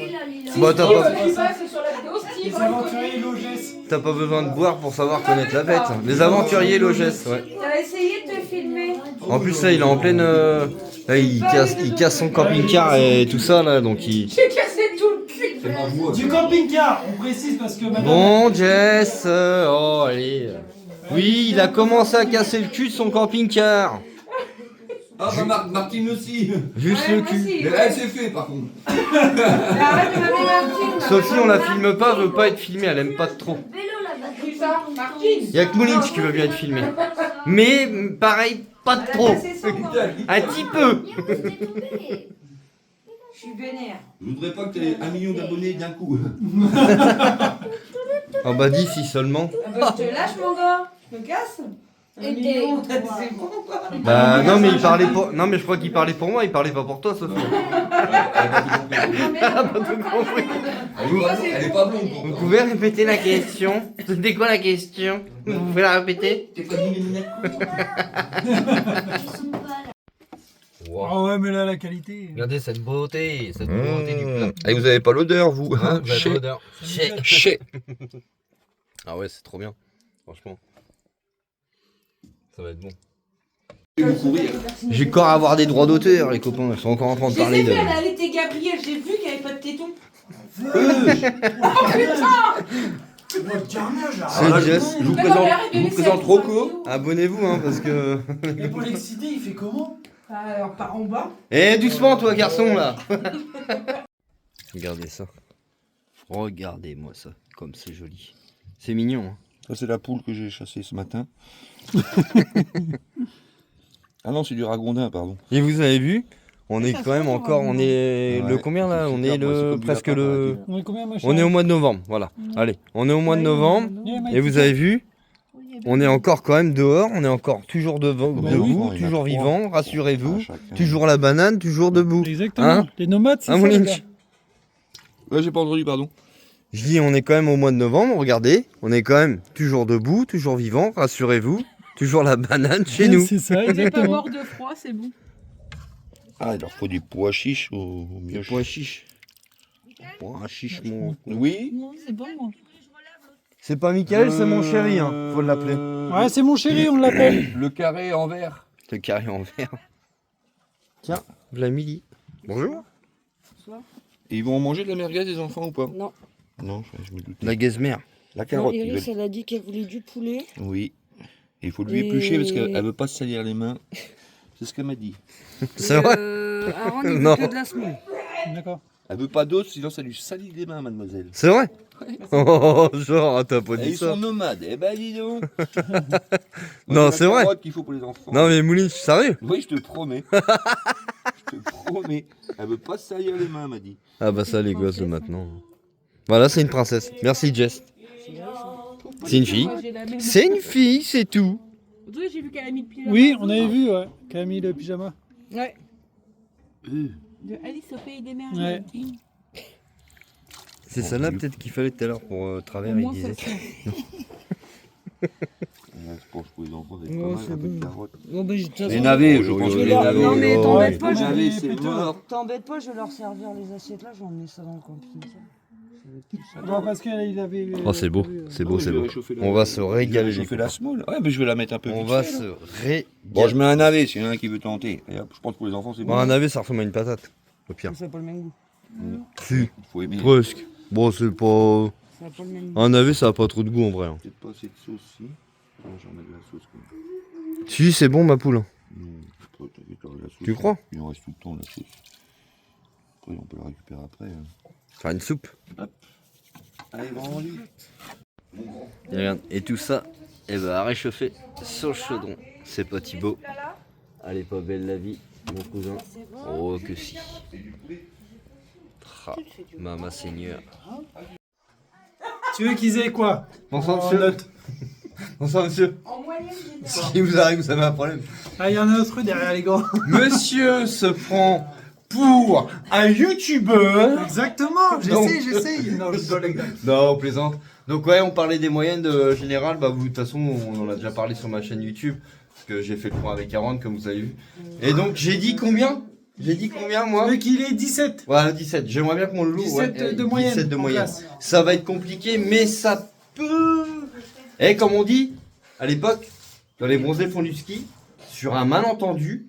Bon, t'as Steve, pas, tu passes sur la vidéo, Steve. Les aventuriers Logès. t'as pas besoin de boire pour savoir connaître la bête. Les aventuriers Logès, ouais. T'as essayé de te filmer. En plus, là, il est en pleine. Là, il casse son camping-car et tout ça, là, donc il. J'ai cassé tout le cul. C'est pas moi. Du camping-car, on précise parce que madame. Bon, Jess, oh, allez. Oui, il a commencé à casser le cul de son camping-car. Ah bah Martine aussi. Juste Ouais, le moi cul. aussi, Mais ouais. elle s'est fait par contre. Arrête de m'appeler Martine. Sophie, on la filme pas, veut pas être filmée, elle aime pas trop. Vélo là-bas. Qui ça, Martine. Y'a que Moulinch qui veut bien être filmé. Mais, pareil, pas de Elle a trop. cassé son corps. Un petit peu. Je suis vénère. Je voudrais pas que t'aies 1 million d'abonnés d'un coup. Oh bah d'ici seulement. Ah bah, je te lâche, mon gars. Je me casse. Un Et million, t'es- c'est bon, quoi. Bah non mais il parlait pour. Non mais je crois qu'il parlait pour moi, il parlait pas pour toi, Sophie. Elle est pas blonde. Vous pourtant. pouvez répéter la question? C'était quoi la question? Vous pouvez la répéter? T'es pas ni lunettes. Ah ouais, mais là, la qualité. Regardez cette beauté du plat. Et vous avez pas l'odeur vous Hein, vous avez pas l'odeur. Chez. Ah ouais, c'est trop bien. Franchement. Ça va être bon. Courir. J'ai encore à avoir des droits d'auteur, les copains. Ils sont encore en train de J'ai parler fait, de. elle a allaité Gabriel, j'ai vu qu'il n'y avait pas de téton. Le carnage, C'est arrête. Jess. Je vous Mais présente, non, mais arrête de je vous laisser présente la Rocco. Abonnez-vous, hein, parce que. Et pour l'exciter, il fait comment? Alors, par en bas. Eh, doucement, toi, garçon, là. Regardez ça. Regardez-moi ça, comme c'est joli. C'est mignon, hein. Ça c'est la poule que j'ai chassée ce matin. Ah non, c'est du ragondin, pardon. Et vous avez vu, on est quand même encore, on est le Ouais, combien là? c'est On super, est moi, c'est le comme du presque lapin, le. pareil. On est combien, machin? On est au mois de novembre, voilà. Allez, on est au mois de novembre. Et vous avez vu, on est encore quand même dehors, on est encore toujours debout, Bah oui. toujours vivant, rassurez-vous. chacun. Toujours la banane, toujours debout. Exactement. Hein Les nomades, c'est Hein, ça. mon les Lynch gars. Ouais, j'ai pas entendu, pardon. Je dis, on est quand même au mois de novembre, regardez, on est quand même toujours debout, toujours vivant, rassurez-vous. Toujours la banane chez nous. C'est ça, On n'est pas exactement. mort de froid, c'est bon. Ah, il leur faut du pois chiche au mieux. Pois chiche. Pois chiche, mon... Oui. Non, c'est bon, moi. C'est pas Michael, c'est mon chéri, hein. Faut l'appeler. Ouais, c'est mon chéri, on l'appelle. Le carré en verre. Le carré en verre. Tiens, la midi. Bonjour. Et ils vont manger de la merguez, les enfants, ou pas? Non. Non, je me doutais. La gazmère. La Non, carotte. ils Iris, veulent. elle a dit qu'elle voulait du poulet. Oui. Et il faut lui Et- éplucher parce qu'elle veut pas se salir les mains. C'est ce qu'elle m'a dit. C'est vrai Aaron, il Non. veut que de la semoule. D'accord. Elle veut pas d'autre, sinon ça lui salit les mains, mademoiselle. C'est vrai Oh, genre, t'as pas Et dit ils ça. sont nomades. Eh ben, dis donc. Non, C'est c'est la vrai. carotte qu'il faut pour les enfants. Non mais Mouline, sérieux? Oui, je te promets. Je te promets. Elle veut pas se salir les mains, elle m'a dit. Ah bah ça les gosses de maintenant. Voilà, c'est une princesse. Merci Jess. C'est une fille. Moi, j'ai la même. C'est une fille, c'est tout. Vous savez, j'ai vu qu'elle a mis le pyjama. Oui, on avait vu, ouais. Camille le pyjama. Ouais. De Alice au pays des merveilles. Ouais. C'est celle-là peut-être qu'il fallait tout à l'heure pour travers, Au il moins, disait. ça sent. Je pense pour les enfants, c'est Ouais, pas mal, c'est un peu de bon. carotte. Bon, ben, de toute Les façon, navets, je pense Je que vais les leur- navets. non, mais t'embête pas, les je navets, vais c'est péter. mort. t'embête pas, je vais leur servir les assiettes là, je vais emmener ça dans le camping. Non, parce qu'il avait. Oh c'est beau, c'est beau, Non, c'est je vais beau. réchauffer la- On va se régaler. Je les fais la copains. semoule. Ouais, mais je vais la mettre un peu On vite va fait, là. se régaler. Bon, je mets un navet s'il y en a un qui veut tenter. Et hop, je pense que pour les enfants, c'est Bon, bon. un navet ça ressemble à une patate. Au pire. Ça n'a pas le même goût. Si, Il faut aimer. presque. Bon c'est pas... Ça n'a pas le même goût. Un navet ça a pas trop de goût en vrai. hein. Peut-être pas assez de sauce, si. Non, j'en mets de la sauce. Quoi. Si c'est bon ma poule. Non, t'inquiète, la sauce. Tu crois? Il en reste tout le temps, la sauce. Après, on peut la récupérer après. Hein. Faire une soupe. Allez, vendu. Et regarde, et tout ça, elle va réchauffer sur le chaudron. C'est pas Thibaut. Elle est pas belle la vie, mon cousin. Oh que si. Tra, Mama Seigneur. Tu veux qu'ils aient quoi? Bonsoir En monsieur. note. Bonsoir monsieur. Si vous arrive, vous avez un problème. Ah, il y en a un autre derrière les gants. Monsieur se prend pour un youtubeur. Exactement, Donc- j'essaye. Non, je rigole, les gars. Non, on plaisante. Donc ouais, on parlait des moyennes de général. Bah vous, de toute façon, on en a déjà parlé sur ma chaîne YouTube. Parce que j'ai fait le point avec Aaron, comme vous avez vu. Et donc j'ai dit combien? J'ai dit combien moi? Tu veux qu'il ait 17. Voilà, 17. J'aimerais bien qu'on le loue. 17 de moyenne, 17 de en moyenne. classe. Ça va être compliqué, mais ça peut... Et comme on dit, à l'époque, dans les bronzés font du ski, sur un malentendu,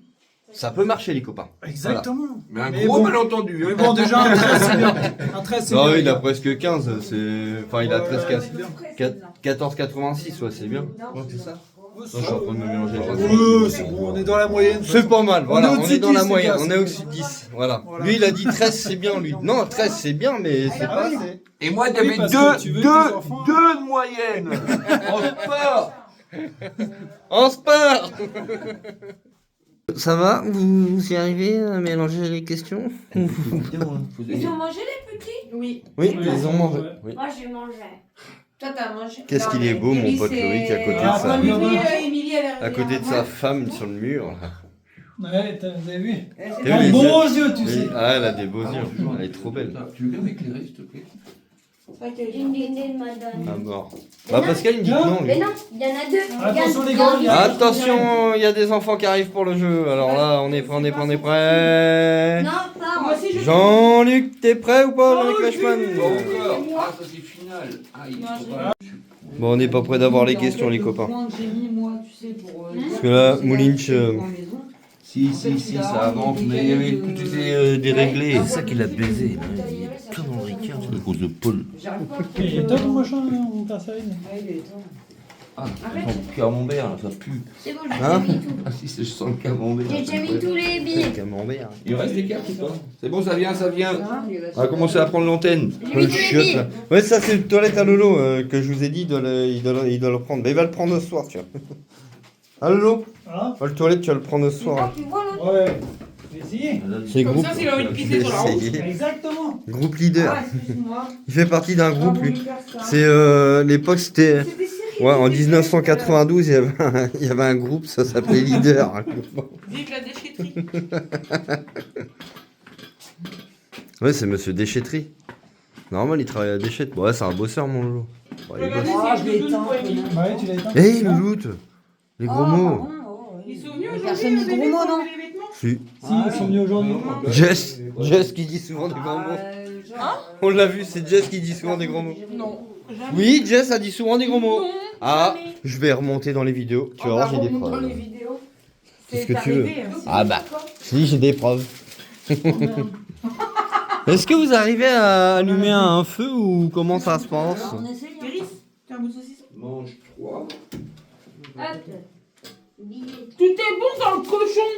ça peut marcher les copains. Exactement. Mais un Mais gros bon. malentendu. Mais bon, déjà, un 13, c'est bien. Un 13, c'est Non, bien. il a presque 15, c'est... Enfin, il a 13, Ouais, c'est bien. 14,86, ouais, c'est bien. Ouais, c'est ça. Non, je suis en train de me mélanger les pinceaux. Ouais, c'est bon, on est dans la moyenne. C'est pas mal, voilà, On est on au-dessus est dans de la 10, moyenne, les gars, on c'est est bon. au-dessus de 10, voilà. Voilà. Lui, il a dit 13, c'est bien, lui. Non, 13, c'est bien, mais c'est pas assez. Et moi, Oui, j'avais parce que tu veux tes enfants. deux de moyenne. On se part. On se part. Ça va? Vous y arrivez à mélanger les questions? Ils ont mangé les petits? Oui. Oui, ils ont mangé. Ouais. Oui. Moi, j'ai mangé. Toi, t'as mangé. Qu'est-ce Non, qu'il est mais beau, mon Émilie, pote c'est- Loïc, à côté de Ah, ça. pas mieux. Émilie, elle a À côté de sa femme sur le mur. là. Ouais, vous avez vu? T'as Elle a vu les de yeux? beaux yeux, tu Oui. sais. Ah, elle a des beaux yeux. Elle est trop belle. Tu veux bien m'éclairer, s'il te plaît? Une guinée de madame. Ah, mort. Bah, Pascal, il me dit que non, lui. Mais non, il y en a deux. Attention, les Il y a un- gars, il y a- Attention, il y a des enfants qui arrivent pour le jeu. Alors là, on est prêt, on est prêt, on est prêt. Non, pas Moi aussi, je. Jean-Luc, t'es prêt ou pas, Jean-Luc Lachman? Ah, ça c'est final. Ah, il faut pas. Bon, on n'est pas prêt d'avoir les questions, les copains. J'ai mis, moi, tu sais, pour. Parce que là, Moulinch, Si, ça avance, mais il y avait tout était déréglé. c'est ça qu'il a baisé. Là. Il est plein dans le Ricard. C'est à cause de Paul. Il est top, le machin, mon père Saline. Ah, le camembert, là, ça pue. C'est bon, Hein? j'ai déjà mis tout. Ah si, je sens le camembert. J'ai déjà mis tous les billets. Camembert. Il reste des cartes ou pas? C'est bon, ça vient, ça vient. On va commencer à prendre l'antenne. J'ai mis tous les Chiotte, billets. là. Ouais, ça c'est le toilette à Lolo que je vous ai dit, il doit le prendre. Mais il va le prendre ce soir, tu vois. Ah Lolo, Ah? le toilette, tu vas le prendre ce soir. Tu vois, là. Ouais. Essayez. C'est Comme groupe. ça, s'il a envie de pisser sur la route. Exactement. Groupe leader. Ah, excuse-moi. Il fait partie d'un J'ai groupe, voulu lui. faire ça. C'est l'époque, c'était. C'est des séries. Ouais, en 1992, il y avait un groupe, ça s'appelait Leader. Vive la déchetterie. Ouais, c'est monsieur Déchetterie. Normal, il travaille à la déchette. Bon, ouais, c'est un bosseur, mon loulou. Ouais, il bosse. Regardez, je c'est l'ai le éteint. Ouais, tu l'as éteint. Hé, louloute, les gros mots. Ils sont venus aujourd'hui, Personne dit bébé, gros mots, pour non enlever les vêtements. Si. Si, ils sont venus aujourd'hui. Jess qui dit souvent des gros mots. On l'a vu, c'est Jess qui dit souvent des gros mots. Non. Oui, Jess a dit souvent des gros mots. Non, Ah, jamais. je vais remonter dans les vidéos. Tu vas voir, j'ai des preuves. vidéos. Qu'est-ce C'est que tu veux? arrivé, hein. Ah bah, si, j'ai des preuves. Est-ce que vous arrivez à allumer un feu ou comment ça se passe? On essaye. hein. Iris, tu as un bout de saucisson? Mange 3. Tout est bon dans le cochon.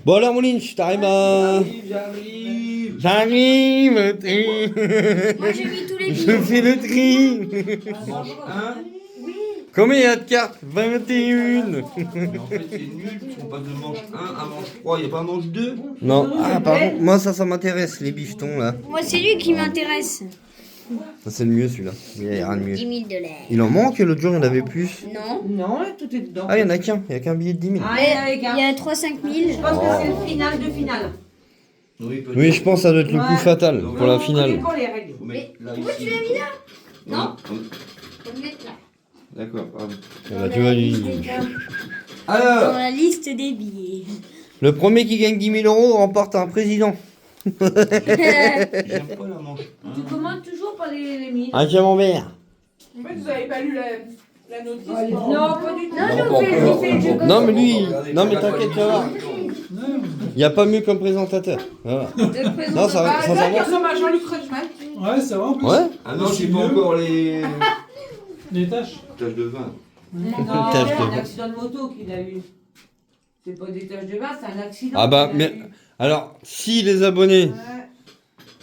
Bon alors mon Lynch, t'arrives à... J'arrive. J'arrive. Moi j'ai mis tous les Je billets. fais le tri. Mange 1. Combien il y a de cartes? 21. Mais en fait, c'est nul, parce qu'on passe de manche 1 à manche 3. Il n'y a pas manche 2. Non, ah par contre, moi ça m'intéresse, les bifetons là. Moi c'est lui qui m'intéresse. Ça c'est le mieux celui-là, il y a rien de mieux. 10 000 $. Il en manque, l'autre jour il y en avait plus. Non. Non, tout est dedans. Ah il y en a qu'un, il y a qu'un billet de 10 000. Ah, Il y a 3-5 000. Je pense que c'est le final de finale. Oui, peut-être. Oui, je pense que ça doit être le coup Ouais. fatal pour la On finale. connaît pas les règles. Faut mettre là, pourquoi ici. tu l'as mis là? Non. Oui. Faut le mettre là. D'accord, pardon. Ah bah, tu vois, lui, Dans Alors, la liste des billets. le premier qui gagne 10 000 euros remporte un président. j'aime pas la manche 1. Tu commandes toujours pas les mines. Un camembert. En fait, vous avez pas lu la notice. Ouais, les Non, pas du tout. Non, je fais le jeu comme Non ça. mais lui, non mais t'inquiète, tu vas voir. Il n'y a pas mieux comme présentateur. Voilà. Non, ça va, ça Là, il va. ressemble à Jean-Luc Reichmann. Ouais, ça va en plus. Ouais. Ah non, j'ai pas encore les Les tâches. taches de vin. Non, Tache c'est de un vin. accident de moto qu'il a eu. C'est pas des taches de vin, c'est un accident. Ah bah, qu'il a mais eu. alors, si les abonnés Ouais.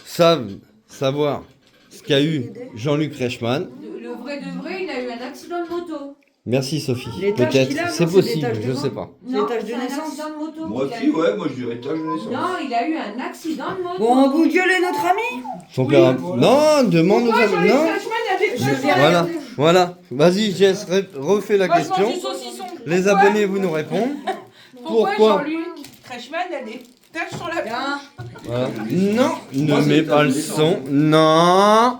savent savoir ce qu'a eu Jean-Luc Reichmann, Le vrai de vrai, il a eu un accident de moto. merci Sophie. Les tâches Peut-être, qu'il a, non, c'est c'est des possible, tâches de je vin. sais pas. Non, taches de c'est un naissance. accident de moto. Moi qu'il a aussi, eu. ouais, moi je dirais tache de naissance. Non, il a eu un accident de moto. Bon, on vous gueule notre ami. Son père a... Non, demande aux Pourquoi abonnés. Jean-Luc Non. Reichmann a des taches sur la Voilà, tête. voilà. Vas-y, Jess, refais la Moi, je mange question. du saucisson. Les Pourquoi abonnés, vous nous répondent. Pourquoi Pourquoi Jean-Luc Reichmann a des taches sur la tête? Voilà. Non, ne Moi, c'est mets les pas le taches de son. Non.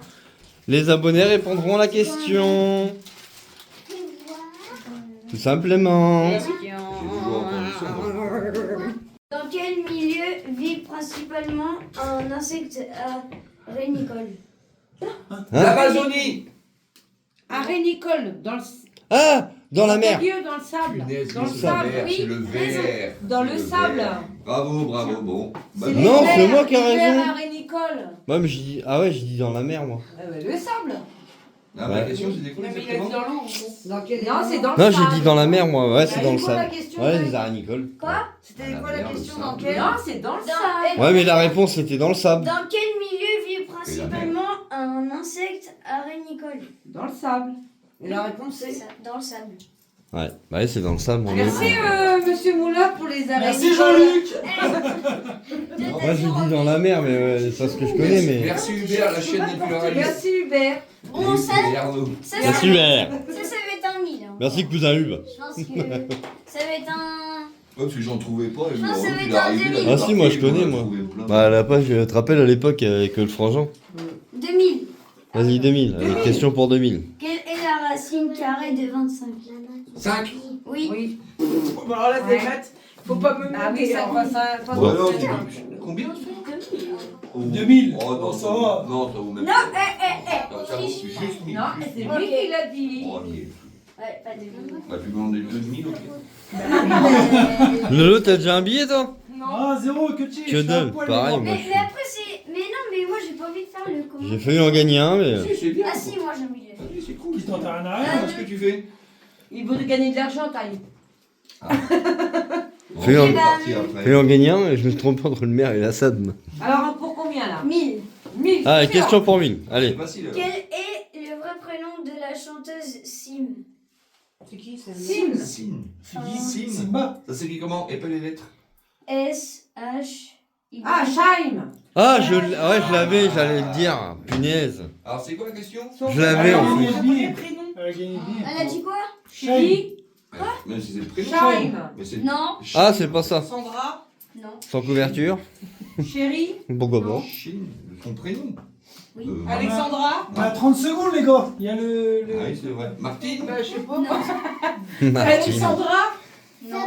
Les abonnés répondront à la question. Tout simplement. J'ai toujours entendu ça. Dans quel milieu vit principalement un insecte à rénicole? L'Amazonie. Arrêt Nicole, dans le Ah, dans la mer. milieu, dans le sable. Punaise, Dans le mais c'est sable, vert, oui. c'est le vert. Dans le C'est sable. vert. Bravo, bravo, bon. Bah, C'est Non, l'hiver, c'est moi qui ai l'hiver raison. à Rénicole. Moi, mais j'ai dit... Ah ouais, j'ai dit dans la mer, moi. Le sable. Ah, ma Ouais. question c'était quoi exactement l'eau. Non, c'est dans le Non, sable. j'ai dit dans la mer, moi. Ouais, c'est dans le quoi la sable. question, Ouais, Marie les araignées Nicole. Quoi? C'était Ah, quoi la merde, question ça. dans quel Non, c'est dans le Dans, sable. Ouais, mais la réponse c'était dans le sable. Dans quel milieu vit principalement un insecte à rénicole? Dans le sable. Et la réponse C'est c'est ça, dans le sable. Ouais, bah, c'est dans le sable. on est- Merci, monsieur Moulin, pour les arrêts. Merci Jean-Luc. Moi, j'ai dit dans la mer, mais c'est pas ce que je connais, mais. Merci Hubert, la chaîne des pluralistes. Merci Hubert. Bon, ça, Et Arnaud. ça, Merci, Hubert. ça va être un 1000. Hein. Merci, cousin Hub. Je pense que ça va être un... Ouais, parce que j'en trouvais pas. Et Non, ça va il être est un arrivé, demi. il a Ah, si, moi, je marqué, connais, il en a moi. trouvé plein. Bah, à la page, tu te rappelles à l'époque avec le frangin. 2000. Vas-y, 2000. Allez, question pour 2000. Quelle est la racine carrée de 25? 5. Oui. Oui. Bon, alors là, c'est Ouais. maths. Faut pas me Ah oui, demander. ça passe à... Bon. Alors, combien ça 2000. Oh non, Ça va. Non, ça vaut même Non, pas. Ça vaut juste 1000. Non, mais c'est lui Ok. qui l'a dit. Oh, 1000. Ouais, pas 2000. On a pu demander 2000, ok. Lolo, t'as déjà un billet, toi? Ah, zéro, que tu Que dalle, pareil, moi. Mais après, c'est... Mais non, mais moi, j'ai pas envie de faire le comment. J'ai failli en gagner un, mais. Si, c'est bien. Ah si, moi, j'ai envie de le faire. Vas-y, c'est cool. Qui t'en t'a rien à Alors, rien. qu'est-ce que tu fais Il veut gagner de l'argent, Taille. Bon, Fais-le on en- va partir après. Failli en gagner un, mais je me suis trompé entre le maire et la SAD. Alors, pour combien, là 1000. 1000. Ah, question pour 1000. C'est Allez. facile. alors. Quel est le vrai prénom de la chanteuse Sim? C'est qui, ça Sim. Sim. Sim. Simba. Ça s'écrit comment? Et pas les lettres. S-H-I. Ah, Shaim. Ah, je l'avais, j'allais le dire. Punaise. Alors, c'est quoi la question? Je l'avais, en Elle a fait. gagné le billet. Elle a gagné le billet. Elle a dit quoi? Chérie. Même si c'est le prénom. Shaim. Mais c'est Non. Ah, c'est pas ça. Sandra. Non. Sans couverture. Chérie. Pourquoi pas? Chine, son prénom. Oui. Alexandra. On a 30 secondes, les gars. Il y a le... Ah oui, c'est vrai. Martine. Bah, je sais pas. Non. Alexandra. Non.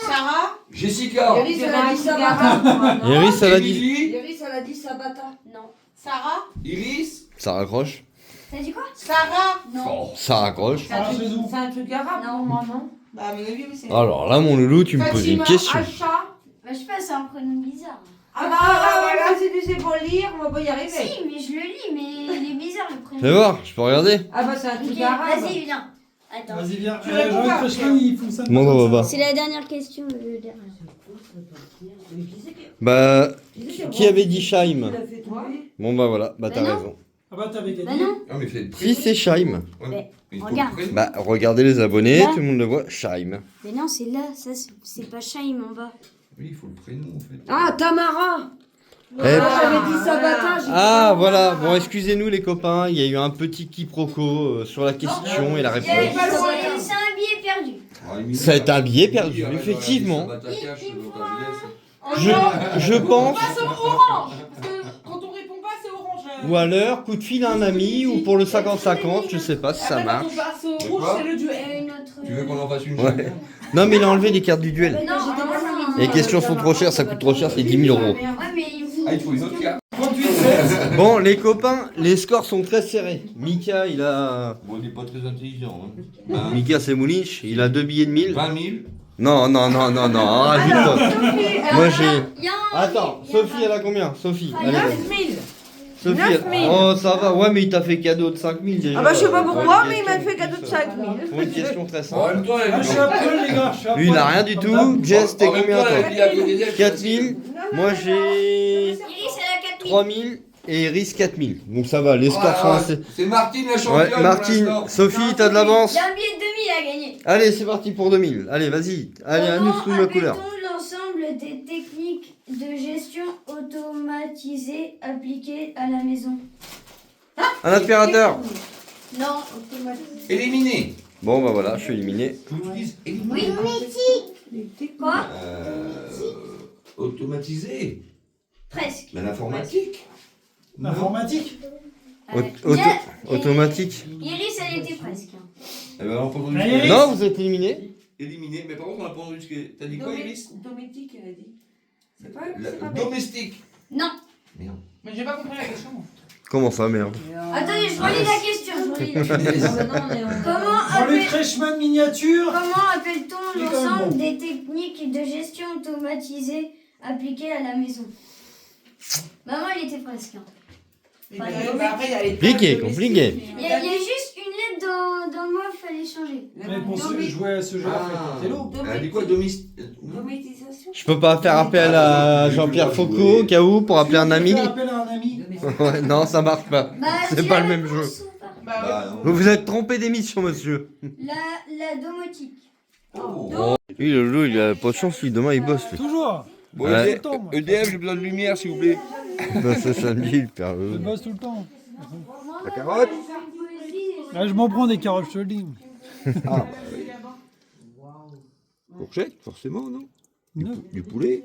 Sarah. Jessica. Iris, elle a dit Sabata. Iris, ça l'a dit. Émilie. Iris, elle a dit Sabata. Non. Sarah. Iris. Ça raccroche. T'as dit quoi? Sarah. Non. Oh. Ça raccroche. C'est un truc- c'est où? c'est un truc arabe Non. pour moi, non? Bah, à mon avis, oui, c'est. Alors là, mon loulou, tu me poses une Fatima, question. Acha. Bah, je sais pas, c'est un prénom bizarre. Ah bah voilà, si tu sais pas lire, on va pas y arriver. Si, mais je le lis, mais il est bizarre le prénom. Fais voir, je peux regarder. Ah bah c'est un Ok, truc arabe. vas-y, viens. Attends. Vas-y, viens. Tu réponds Jean-Luc pas, Reichmann, ils font ça. Demande au baba. C'est la dernière question, le dernier. Bah, qui avait dit Shaim? fait toi. Bon bah voilà, bah t'as Bah non. raison. Ah bah, t'avais Bah gagné. non. Ah, mais c'est le Si c'est Shaim. Ouais, Mais, il faut regarde. le prénom. Bah regardez les abonnés, Là. tout le monde le voit, Shaim. Mais non, c'est là, ça c'est pas Shaim en bas. Oui, il faut le prénom en fait. Ah, Tamara. Eh, J'avais dit Sabata. j'ai dit Ah Tamara. voilà, bon excusez-nous les copains, il y a eu un petit quiproquo sur la question et la il y avait réponse. pas loin. C'est un billet perdu. Ah, Émilie, C'est un billet perdu, Émilie, effectivement. elle a dit Sabata Cash, donc, je laisse. Je pense, Passe au orange. Parce que quand on répond pas, c'est orange. ou alors coup de fil à un ami, ou pour le 50-50, je sais pas si ça Après, marche. quand on passe au De rouge, quoi c'est le duel. Une autre. Tu veux qu'on en fasse une Ouais. chacun? Non mais il a enlevé les cartes du duel. Non, j'étais pas non. Les questions sont trop chères, ça coûte trop cher, c'est 10 000 euros. Ouais, mais il faut. Ah, il faut une autre carte. 38-16. Bon les copains, les scores sont très serrés. Mika il a... Bon, il n'est pas très intelligent. Hein. Mika c'est Moulich, il a 2 billets de 1000. 20 000. Non, rajoute-moi. Moi j'ai... Il y a un- Attends, il y a Sophie elle a combien? Sophie, Ah, allez, vas-y. 9000. Sophie, 9000. oh ça va, ouais mais il t'a fait cadeau de 5000 déjà. Ah bah je sais pas Pour pourquoi, une mais il m'a question fait cadeau de plus, 5000. Pour une question très En simple. même temps, elle Ah, je suis à poil, les gars. Je suis à Lui il a poil. rien du Comme tout. d'hab. Jess t'es en même combien temps, toi? elle a dit à côté d'elle, 4000. Moi j'ai Iris, elle a 4000. 3000 et Iris 4000. Donc ça va, les scores sont assez... C'est Martine la championne. Ouais, pour Martine, l'instant. Sophie t'as de l'avance. Il y a un billet de 2000 à gagner. Allez c'est parti pour 2000. Allez vas-y. Allez annonce-nous la couleur. Appelle-t-on l'ensemble des techniques de gestion automatisée appliquées à la maison? Un aspirateur. Non. Éliminé. Bon bah voilà, je suis éliminé. Tu utilises éliminé. Oui. Quoi? Automatisé. Presque. Mais l'informatique. Non. Informatique. Bien. Automatique. Iris, elle était presque. Eh ben, on a pas entendu Allez, ce que- Iris. Non, vous êtes éliminé. Éliminé. Mais par contre, on a pas entendu ce que. T'as dit quoi, Iris? Domestique, elle a dit. C'est pas. La- c'est pas bête. Domestique. Non. Merde. Mais j'ai pas compris la question. Comment ça merde? Attendez, je relis la question. Je relis la question. Jean-Luc Reichmann miniature. Comment appelle-t-on Il est quand même l'ensemble bon. des techniques de gestion automatisée appliquées à la maison? Maman, elle était presque. Hein. Bah, après, il y a les Compliqué, tables compliqué. domestiques. Il y a juste une lettre dans le mot, il fallait changer. Mais pour jouer à ce jeu, Ah. t'es lourd. Elle a dit quoi, domestique? Dométisation. Je peux pas faire appel à Jean-Pierre Foucault au cas où pour appeler un ami. Fais appel à un ami. Ouais, non, ça marche pas. Bah, C'est tu pas as le la même réponse ou pas? Bah, non. Vous vous êtes trompé d'émission, monsieur. La domotique. Oh. Lui, le loup, il a pas de chance, lui, demain il bosse. Lui. Toujours. Bon, Ouais. EDF, EDF, j'ai besoin de lumière, s'il vous plaît. Bah, ça samedi, il perd Je le... bosse tout le temps. La carotte. Ah, je m'en prends des carottes, je te le dis. Courgette, forcément, non? Non. Du poulet.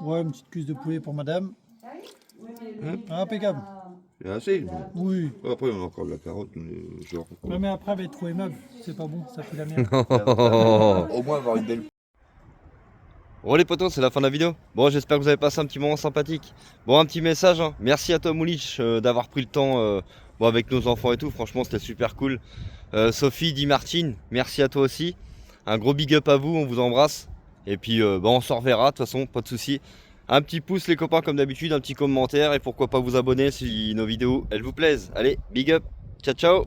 Ouais, une petite cuisse de poulet pour madame. Ah, impeccable. C'est assez. Oui. Après, on a encore de la carotte, genre. Ouais, mais après, elle va être trop aimable. C'est pas bon, ça fait la merde. Au moins avoir une belle. Bon les potos, c'est la fin de la vidéo. Bon, j'espère que vous avez passé un petit moment sympathique. Bon, un petit message, hein. Merci à toi Moulich d'avoir pris le temps bon, avec nos enfants et tout. Franchement, c'était super cool. Sophie, Di Martine, merci à toi aussi. Un gros big up à vous, on vous embrasse. Et puis, on se reverra, de toute façon, pas de soucis. Un petit pouce les copains comme d'habitude, un petit commentaire et pourquoi pas vous abonner si nos vidéos elles vous plaisent. Allez, big up, ciao ciao.